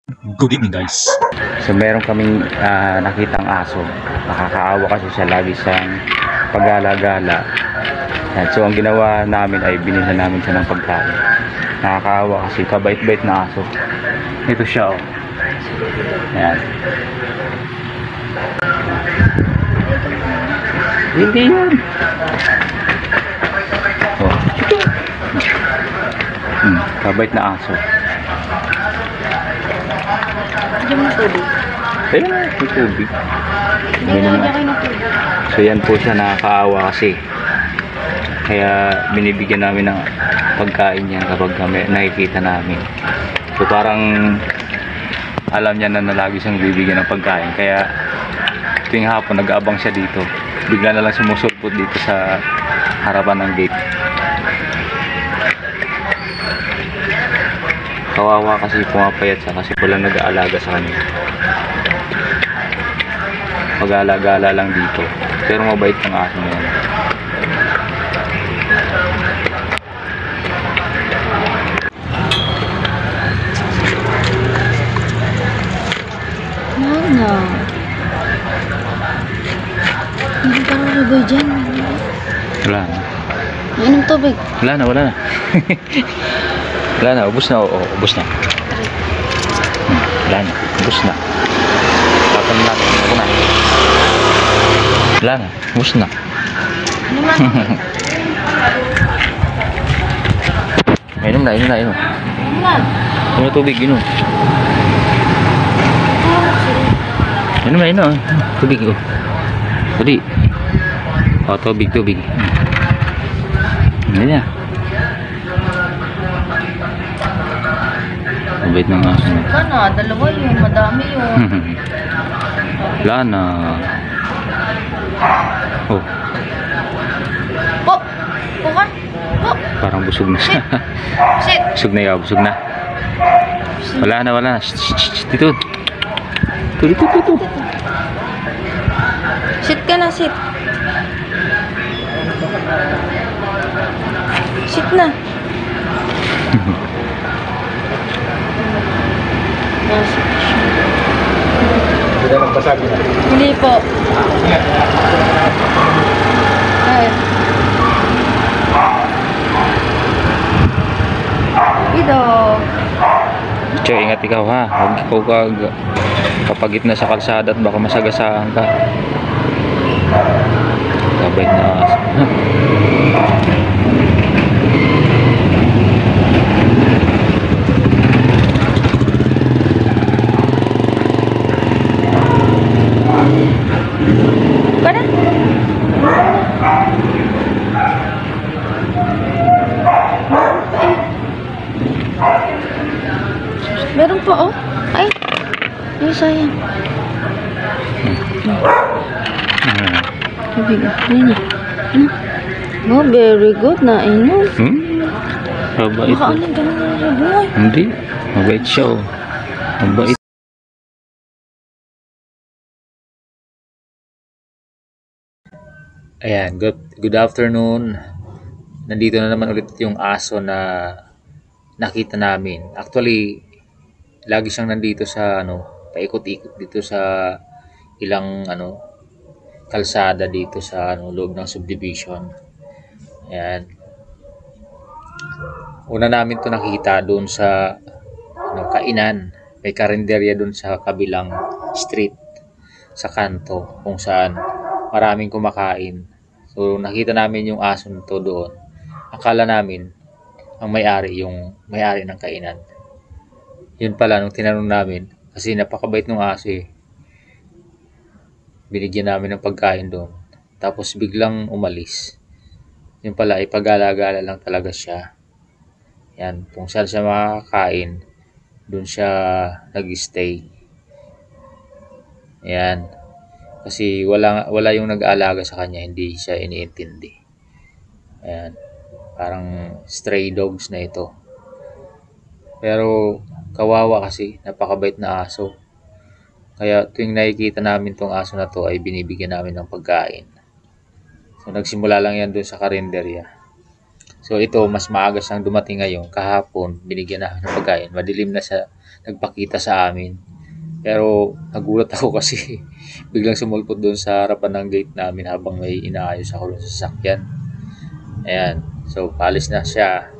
Good evening guys. So meron kaming nakitang aso. Nakakaawa kasi siya, lagi siyang pagala-gala. So ang ginawa namin ay binili namin siya ng pagkain. Nakakaawa kasi kabait-bait na aso. Ito siya, oh. Ayan. Hindi yan. Oh. Kabait na aso. Diyan mo tubig. Ayun, may tubig. Diyan kayo ng tubig. So yan po siya, nakakaawa kasi. Kaya binibigyan namin ng pagkain niya kapag nakikita namin. So parang alam niya na lagi siyang bibigyan ng pagkain. Kaya tuwing hapon nag-aabang siya dito. Bigla na lang sumusulpot dito sa harapan ng gate. Kawawa kasi pumapayat siya kasi walang nag-aalaga sa kanya. Mag-alagala lang dito. Pero mabait ng aso na yan. Ano? Hindi ka rin rubay dyan. Wala na. Inom tubig. Wala na, wala na. Wala na, ubos na. Oo, ubos na. Wala na, ubos na. Tapon natin, ako na. Wala na, ubos na. Ano man? Inom na, inom na, inom. Ano man? Inom na tubig, inom. Inom na, inom. Tubig, oh. Tubig. Oh, tubig, tubig. Hindi na. Mabait ng aso na. Ka na, dalawa yun. Madami yun. Wala na. Oh, Po! Po ka? Po! parang busog na siya. Sit! Busog na yun, busog na. Wala na, wala na. Shh, shh, shh, dito. Dito, dito. Sit ka na, sit. Sit na. Hindi na magpasabi na. Hindi po. Ay. Ido. Che, ingat ikaw ha. Huwag ikaw kapagit na sa kalsada at baka masagasaan ka. Kabait na aso. Para? Meron po, oh. Ay. Ay, sayang. Tubig, oh. Nini. Oh, very good na inom. Mabait. Baka anong ganun na buhay. Hindi. Mabait siya, oh. Mabait. Ayan, good afternoon. Nandito na naman ulit yung aso na nakita namin. Actually, lagi siyang nandito sa paikot-ikot dito sa ilang kalsada dito sa loob ng subdivision. Ayan. Una namin 'to nakita doon sa kainan. May karinderya doon sa kabilang street sa kanto kung saan maraming kumakain. So nakita namin yung aso nito doon. Akala namin ang may-ari ng kainan. Yun pala nung tinanong namin kasi napakabait ng aso eh. Binigyan namin ng pagkain doon. Tapos biglang umalis. Yun pala ay pagala-gala lang talaga siya. Yan, kung saan siya makakain, doon siya nag-stay. Yan. Kasi wala yung nag-aalaga sa kanya, hindi siya iniintindi. Ayan. Parang stray dogs na ito. Pero kawawa kasi, napakabait na aso. Kaya tuwing nakikita namin tong aso na to ay binibigyan namin ng pagkain. So nagsimula lang yan doon sa karinderya. So ito, mas maaga siyang dumating ngayon. Kahapon, binigyan na ng pagkain. Madilim na siya nagpakita sa amin. Pero nagulat ako kasi biglang sumulpot doon sa harapan ng gate namin habang may inaayos ako sa sasakyan. Ayan. So, paalis na siya.